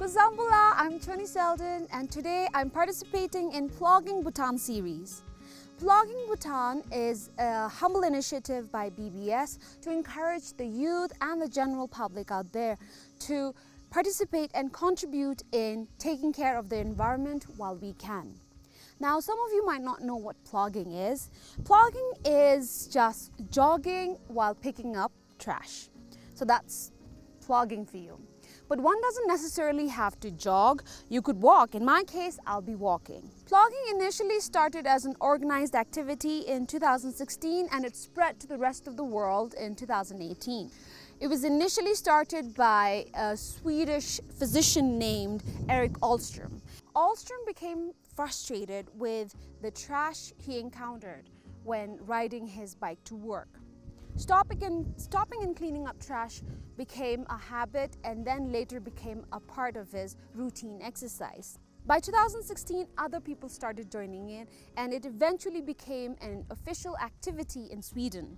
Kuzambula, I'm Choni Selden and today I'm participating in Plogging Bhutan series. Plogging Bhutan is a humble initiative by BBS to encourage the youth and the general public out there to participate and contribute in taking care of the environment while we can. Now, some of you might not know what plogging is. Plogging is just jogging while picking up trash. So that's plogging for you. But one doesn't necessarily have to jog. You could walk. In my case, I'll be walking. Plogging initially started as an organized activity in 2016 and it spread to the rest of the world in 2018. It was initially started by a Swedish physician named Erik Ahlström. Ahlström became frustrated with the trash he encountered when riding his bike to work. Stopping and cleaning up trash became a habit and then later became a part of his routine exercise. By 2016, other people started joining in and it eventually became an official activity in Sweden.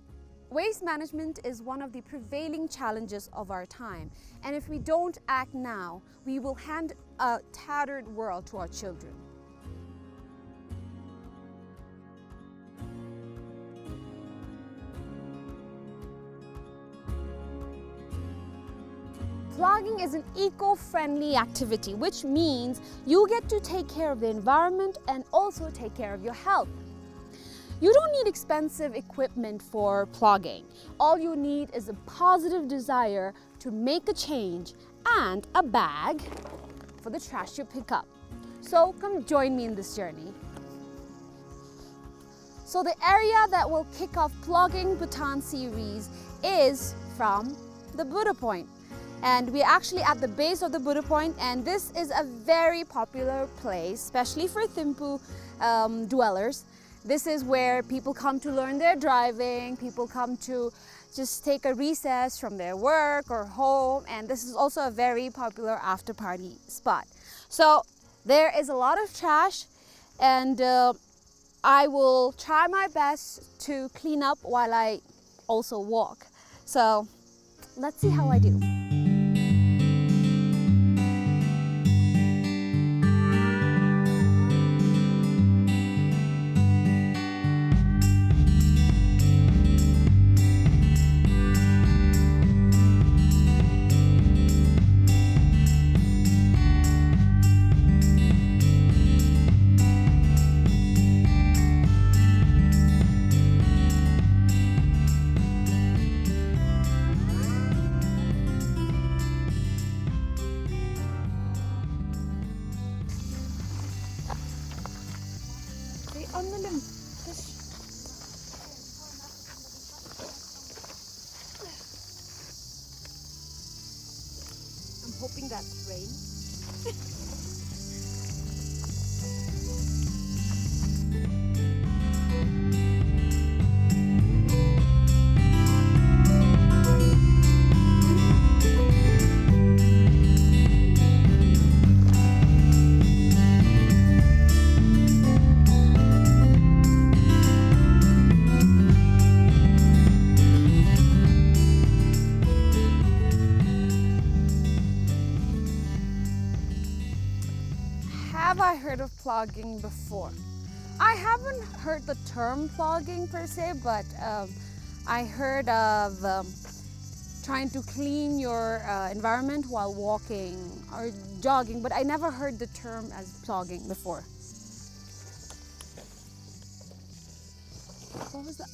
Waste management is one of the prevailing challenges of our time, and if we don't act now, we will hand a tattered world to our children. Plogging is an eco-friendly activity, which means you get to take care of the environment and also take care of your health. You don't need expensive equipment for plogging. All you need is a positive desire to make a change and a bag for the trash you pick up. So come join me in this journey. So the area that will kick off Plogging Bhutan series is from the Buddha Point. And we're actually at the base of the Buddha Point, and this is a very popular place, especially for Thimphu dwellers. This is where people come to learn their driving, people come to just take a recess from their work or home, and this is also a very popular after party spot. So there is a lot of trash, and I will try my best to clean up while I also walk. So let's see how I do. On the limb. I'm hoping that's rain. Have I heard of plogging before? I haven't heard the term plogging per se, but I heard of trying to clean your environment while walking or jogging, but I never heard the term as plogging before. What was that?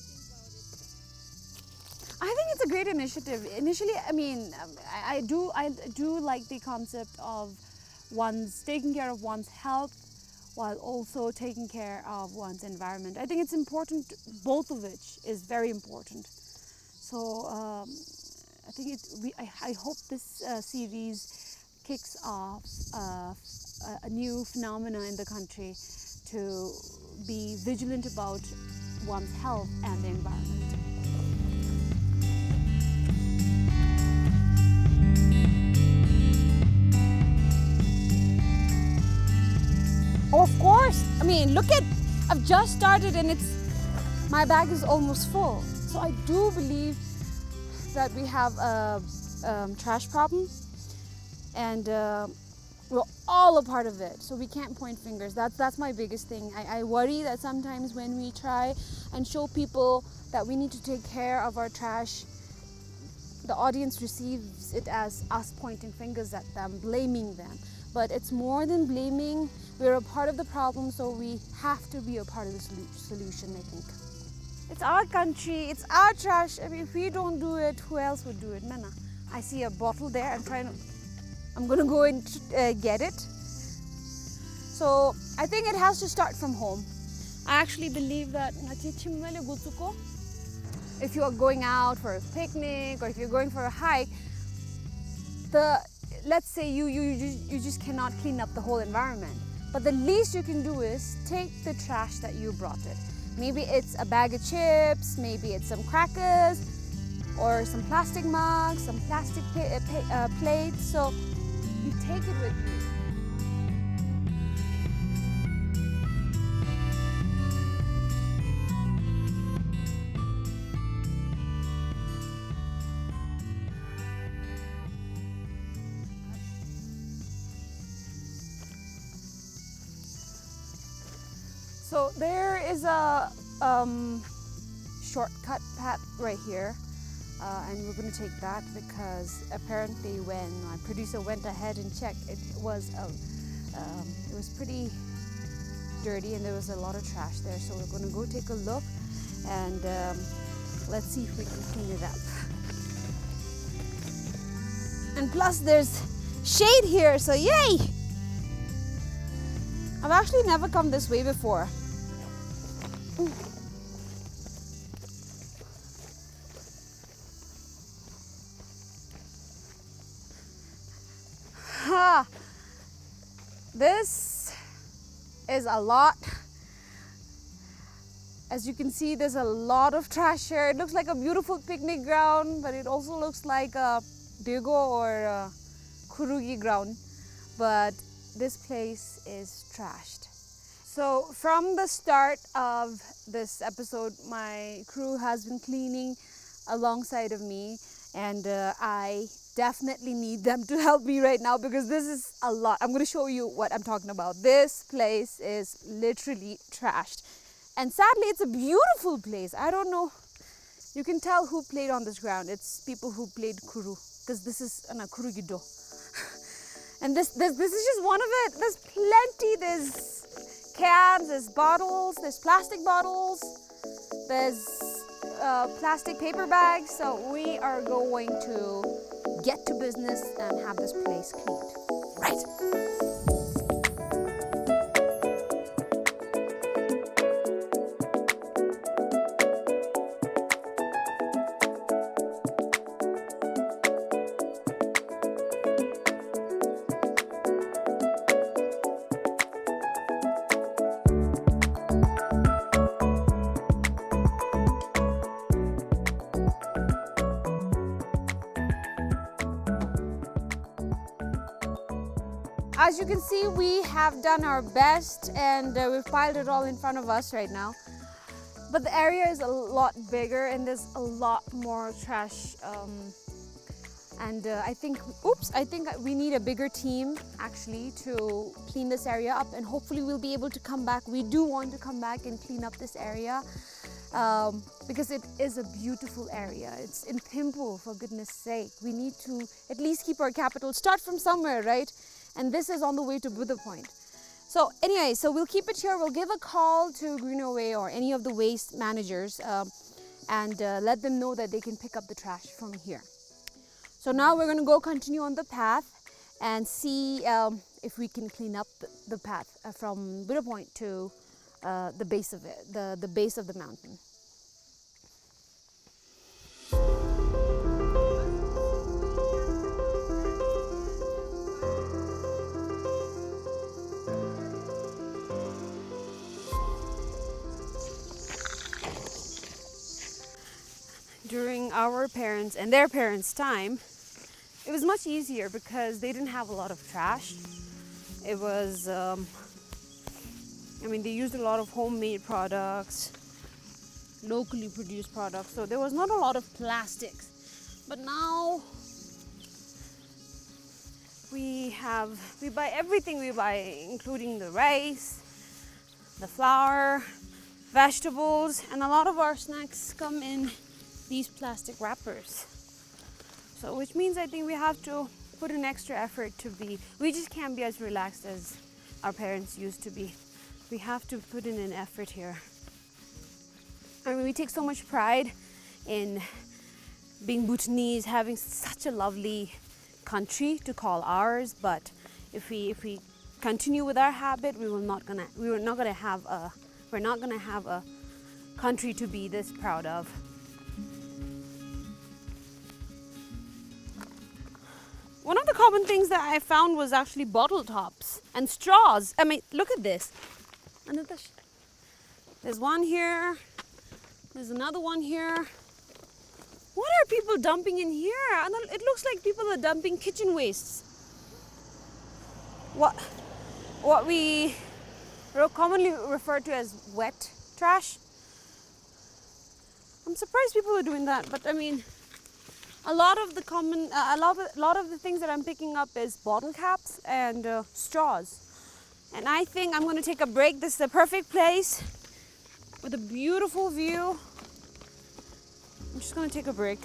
I think it's a great initiative. Initially, I mean, I do like the concept of taking care of one's health while also taking care of one's environment. I think it's important, both of which is very important. So I think I hope this series kicks off a new phenomena in the country to be vigilant about one's health and the environment. Oh, of course. I mean, look at, I've just started and my bag is almost full. So I do believe that we have a trash problem, and We're all a part of it, so we can't point fingers. That's my biggest thing. I worry that sometimes when we try and show people that we need to take care of our trash, the audience receives it as us pointing fingers at them, blaming them. But it's more than blaming. We're a part of the problem, so we have to be a part of the solution, I think. It's our country, it's our trash. I mean, if we don't do it, who else would do it? Mana, I see a bottle there. I'm gonna go and get it. So I think it has to start from home. I actually believe that if you are going out for a picnic or if you're going for a hike, let's say you just cannot clean up the whole environment. But the least you can do is take the trash that you brought it. Maybe it's a bag of chips, maybe it's some crackers, or some plastic mugs, some plastic plates. So you take it with you. So there is a shortcut path right here, and we're going to take that because apparently when my producer went ahead and checked, it was pretty dirty and there was a lot of trash there. So we're going to go take a look and let's see if we can clean it up. And plus there's shade here, so yay! I've actually never come this way before. This is a lot. As you can see, there's a lot of trash here. It looks like a beautiful picnic ground, but it also looks like a dego or a kurugi ground. But this place is trashed. So from the start of this episode, my crew has been cleaning alongside of me, and I definitely need them to help me right now because this is a lot. I'm going to show you what I'm talking about. This place is literally trashed. And sadly, it's a beautiful place. I don't know. You can tell who played on this ground. It's people who played kuru, because this is an kurugido. And this is just one of it. There's plenty. There's cans, there's bottles, there's plastic bottles, there's plastic paper bags. So we are going to get to business and have this place cleaned. Right. As you can see, we have done our best and we've piled it all in front of us right now. But the area is a lot bigger and there's a lot more trash. I think we need a bigger team actually to clean this area up, and hopefully we'll be able to come back. We do want to come back and clean up this area because it is a beautiful area. It's in Thimphu, for goodness sake. We need to at least keep our capital, start from somewhere, right? And this is on the way to Buddha Point. So anyway, so we'll keep it here. We'll give a call to Greenaway or any of the waste managers and let them know that they can pick up the trash from here. So now we're going to go continue on the path and see if we can clean up the path from Buddha Point to the base of it, the base of the mountain. During our parents' and their parents' time, it was much easier because they didn't have a lot of trash. It was, they used a lot of homemade products, locally produced products, so there was not a lot of plastics. But now we we buy everything we buy, including the rice, the flour, vegetables, and a lot of our snacks come in these plastic wrappers. So which means I think we have to put an extra effort we just can't be as relaxed as our parents used to be. We have to put in an effort here. I mean, we take so much pride in being Bhutanese, having such a lovely country to call ours, but if we continue with our habit, we're not gonna have a country to be this proud of. One of the common things that I found was actually bottle tops and straws. I mean, look at this. There's one here. There's another one here. What are people dumping in here? It looks like people are dumping kitchen wastes. What we commonly refer to as wet trash. I'm surprised people are doing that, but I mean, a lot of the things that I'm picking up is bottle caps and straws. And I think I'm going to take a break. This is the perfect place with a beautiful view. I'm just going to take a break.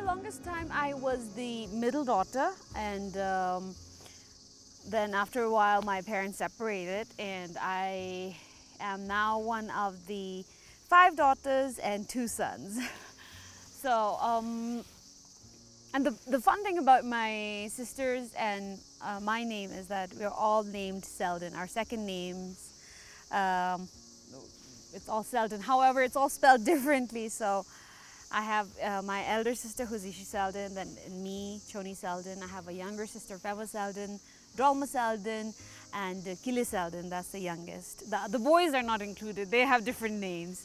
Longest time I was the middle daughter, and then after a while my parents separated, and I am now one of the 5 daughters and 2 sons. So and the fun thing about my sisters and my name is that we're all named Selden. Our second names, it's all Selden. However, it's all spelled differently. So I have my elder sister, who's Ishi Selden, then me, Choni Selden. I have a younger sister, Pema Selden, Dralma Selden, and Kile Selden, that's the youngest. The boys are not included, they have different names.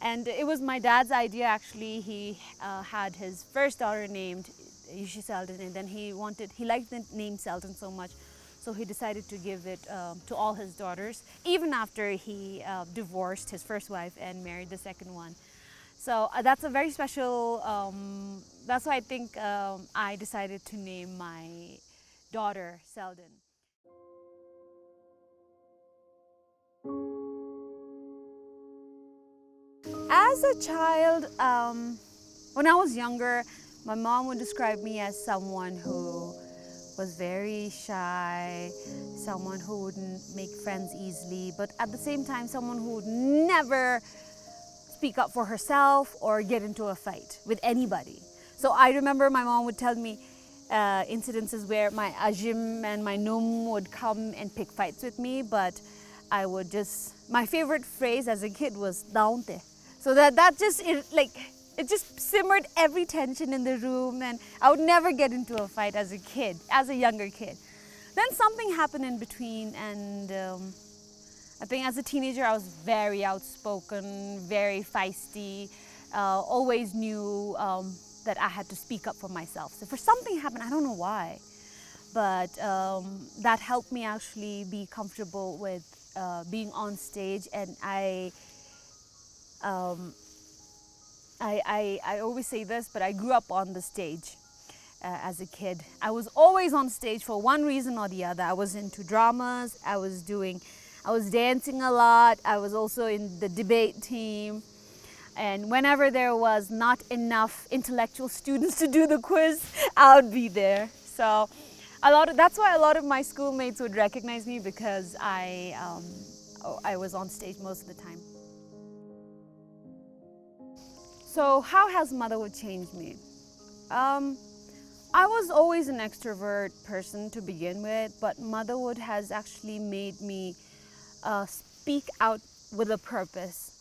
And it was my dad's idea, actually. He had his first daughter named Ishi Selden, and then he liked the name Selden so much, so he decided to give it to all his daughters, even after he divorced his first wife and married the second one. So that's a very special, that's why I think I decided to name my daughter Selden. As a child, when I was younger, my mom would describe me as someone who was very shy, someone who wouldn't make friends easily, but at the same time, someone who would never speak up for herself or get into a fight with anybody. So I remember my mom would tell me incidences where my ajim and my num would come and pick fights with me, but I would my favorite phrase as a kid was daunte. So that just, it just simmered every tension in the room, and I would never get into a fight as a kid, as a younger kid. Then something happened in between, and I think as a teenager I was very outspoken, very feisty, always knew that I had to speak up for myself. So for something happened, I don't know why, but that helped me actually be comfortable with being on stage. And I always say this, but I grew up on the stage as a kid. I was always on stage for one reason or the other. I was into dramas, I was dancing a lot, I was also in the debate team. And whenever there was not enough intellectual students to do the quiz, I would be there. So that's why a lot of my schoolmates would recognize me, because I was on stage most of the time. So how has motherhood changed me? I was always an extrovert person to begin with, but motherhood has actually made me speak out with a purpose.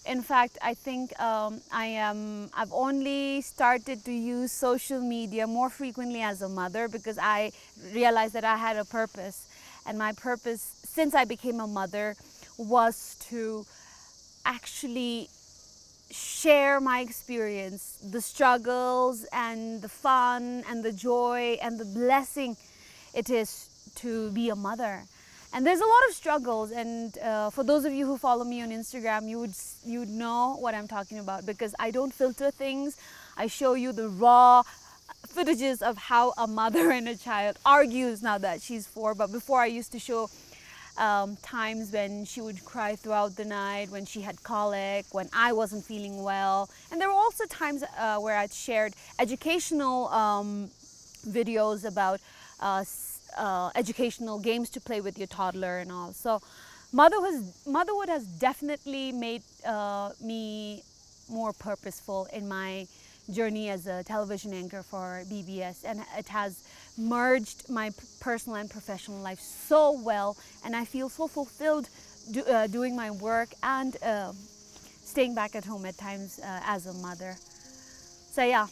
In fact, I think I've only started to use social media more frequently as a mother, because I realized that I had a purpose. And my purpose, since I became a mother, was to actually share my experience, the struggles and the fun and the joy and the blessing it is to be a mother. And there's a lot of struggles, and for those of you who follow me on Instagram, you would know what I'm talking about, because I don't filter things. I show you the raw footages of how a mother and a child argues now that she's 4. But before, I used to show times when she would cry throughout the night, when she had colic, when I wasn't feeling well. And there were also times where I'd shared educational videos about educational games to play with your toddler and all. So motherhood has definitely made me more purposeful in my journey as a television anchor for BBS, and it has merged my personal and professional life so well, and I feel so fulfilled doing my work and staying back at home at times as a mother. So yeah,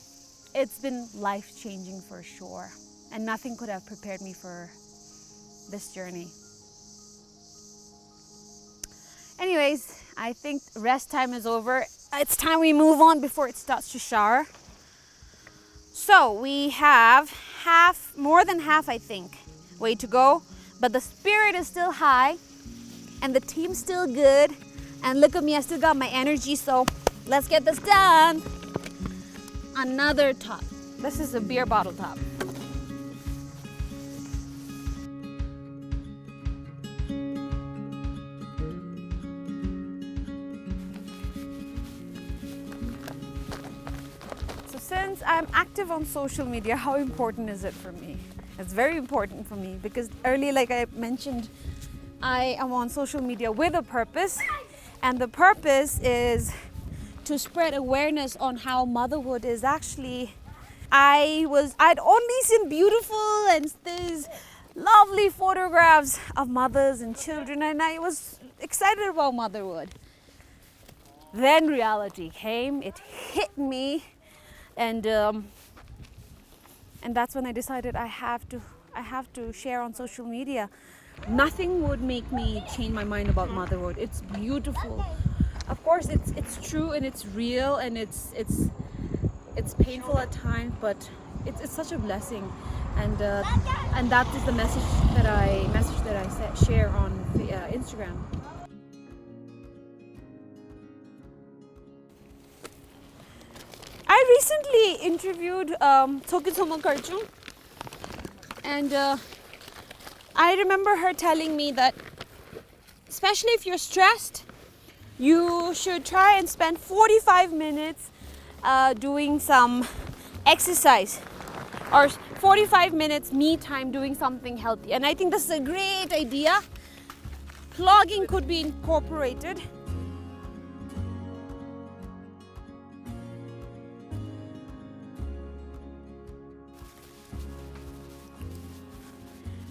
it's been life-changing for sure, and nothing could have prepared me for this journey. Anyways, I think rest time is over. It's time we move on before it starts to shower. So we have more than half, I think, way to go, but the spirit is still high and the team's still good, and look at me, I still got my energy, so let's get this done. Another top. This is a beer bottle top. Since I'm active on social media, how important is it for me? It's very important for me, because earlier, like I mentioned, I am on social media with a purpose, and the purpose is to spread awareness on how motherhood is actually. I'd only seen beautiful and these lovely photographs of mothers and children, and I was excited about motherhood. Then reality came, it hit me. And that's when I decided I have to share on social media. Nothing would make me change my mind about motherhood. It's beautiful. Of course, it's true and it's real, and it's painful at times, but it's such a blessing. And that is the message that I share on Instagram. I recently interviewed Choni Zug, and I remember her telling me that, especially if you're stressed, you should try and spend 45 minutes doing some exercise, or 45 minutes me time doing something healthy. And I think this is a great idea. Plogging could be incorporated.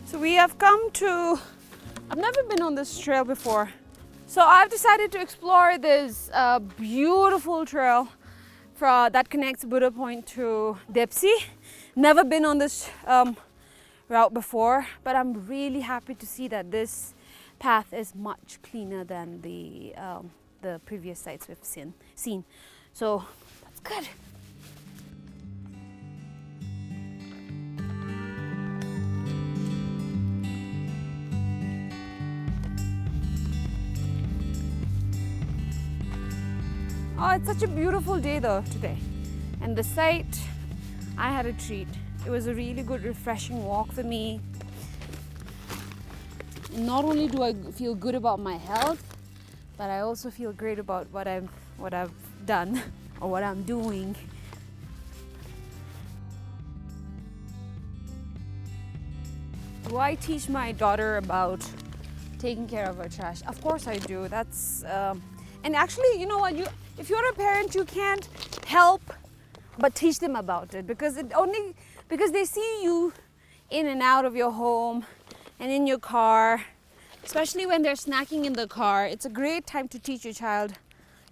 So we have come to, I've never been on this trail before. So I've decided to explore this beautiful trail that connects Buddha Point to Depsi. Never been on this route before, but I'm really happy to see that this path is much cleaner than the previous sites we've seen. So that's good. Oh, it's such a beautiful day though today. And the site, I had a treat. It was a really good, refreshing walk for me. Not only do I feel good about my health, but I also feel great about what I've done or what I'm doing. Do I teach my daughter about taking care of her trash? Of course I do. That's and actually, you know what? If you're a parent, you can't help but teach them about it, because they see you in and out of your home and in your car, especially when they're snacking in the car. It's a great time to teach your child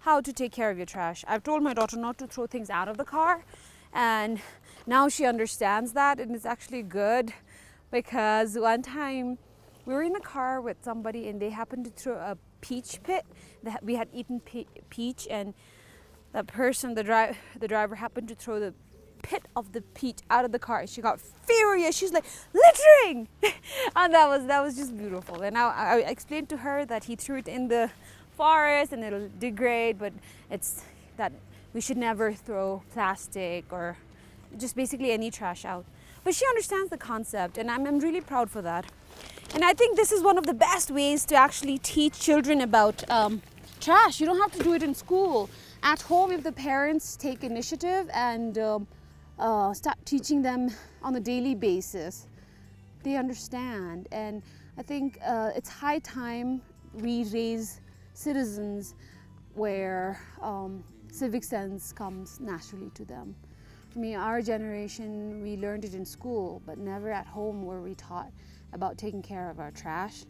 how to take care of your trash. I've told my daughter not to throw things out of the car, and now she understands that, and it's actually good, because one time we were in the car with somebody and they happened to throw a peach pit. We had eaten peach, and that person, the driver happened to throw the pit of the peach out of the car. She got furious. She's like, littering! And that was just beautiful. And I explained to her that he threw it in the forest and it'll degrade, but it's that we should never throw plastic or just basically any trash out. But she understands the concept, and I'm really proud for that. And I think this is one of the best ways to actually teach children about trash. You don't have to do it in school. At home, if the parents take initiative and start teaching them on a daily basis, they understand. And I think it's high time we raise citizens where civic sense comes naturally to them. I mean, our generation, we learned it in school, but never at home were we taught about taking care of our trash.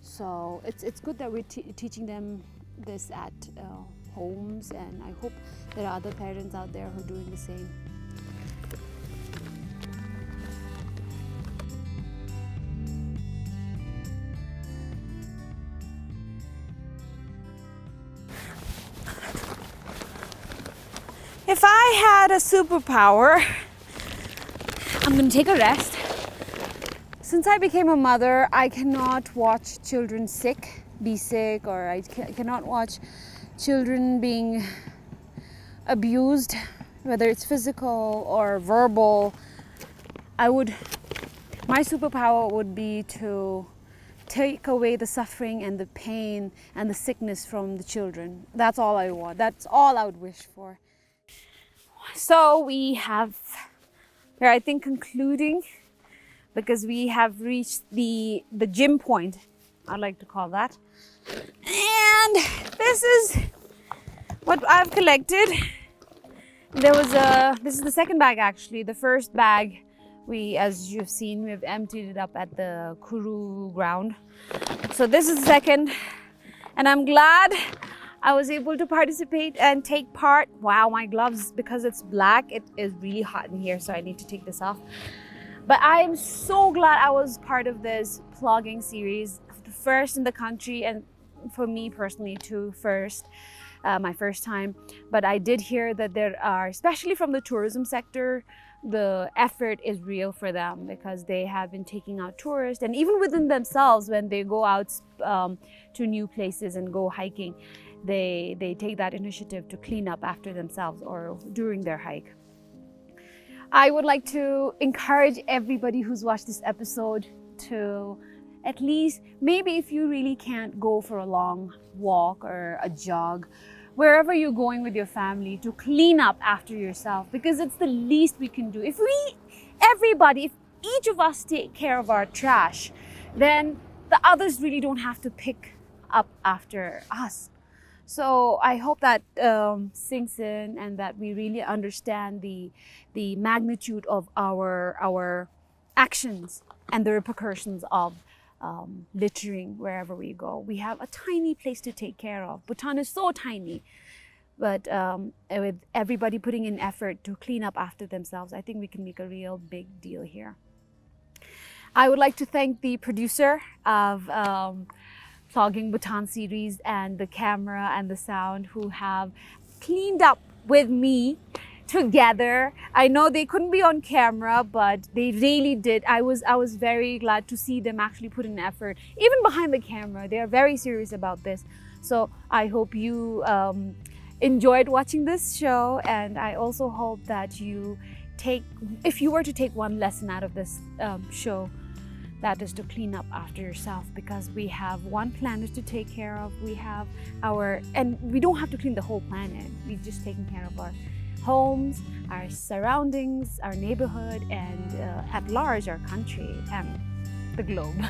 So it's good that we're teaching them this at homes, and I hope there are other parents out there who are doing the same. If I had a superpower, I'm going to take a rest. Since I became a mother, I cannot watch children be sick, or I cannot watch children being abused, whether it's physical or verbal. My superpower would be to take away the suffering and the pain and the sickness from the children. That's all I want. That's all I would wish for. So we're I think concluding, because we have reached the gym point, I'd like to call that. And this is what I've collected. This is the second bag actually. The first bag, as you've seen, we've emptied it up at the Kuru ground. So this is the second, and I'm glad I was able to participate and take part. Wow, my gloves, because it's black, it is really hot in here, so I need to take this off. But I am so glad I was part of this plogging series, the first in the country, and for me personally too, my first time. But I did hear that there are, especially from the tourism sector, the effort is real for them, because they have been taking out tourists, and even within themselves, when they go out to new places and go hiking, they take that initiative to clean up after themselves or during their hike. I would like to encourage everybody who's watched this episode to at least, maybe if you really can't go for a long walk or a jog, wherever you're going with your family, to clean up after yourself, because it's the least we can do. If each of us take care of our trash, then the others really don't have to pick up after us. So I hope that sinks in, and that we really understand the magnitude of our actions and the repercussions of littering wherever we go. We have a tiny place to take care of. Bhutan is so tiny, but with everybody putting in effort to clean up after themselves, I think we can make a real big deal here. I would like to thank the producer of Plogging Bhutan series and the camera and the sound, who have cleaned up with me together. I know they couldn't be on camera, but they really did. I was very glad to see them actually put in effort, even behind the camera. They are very serious about this. So I hope you enjoyed watching this show, and I also hope that if you were to take one lesson out of this show, that is to clean up after yourself, because we have one planet to take care of. And we don't have to clean the whole planet. We're just taking care of our homes, our surroundings, our neighborhood, and at large, our country and the globe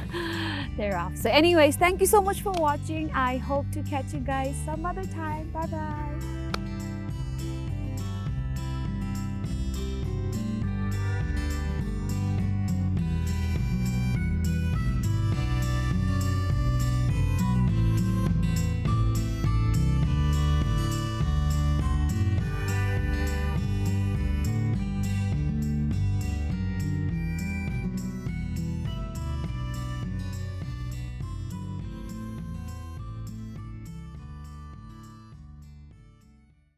thereof. So anyways, thank you so much for watching. I hope to catch you guys some other time. Bye-bye.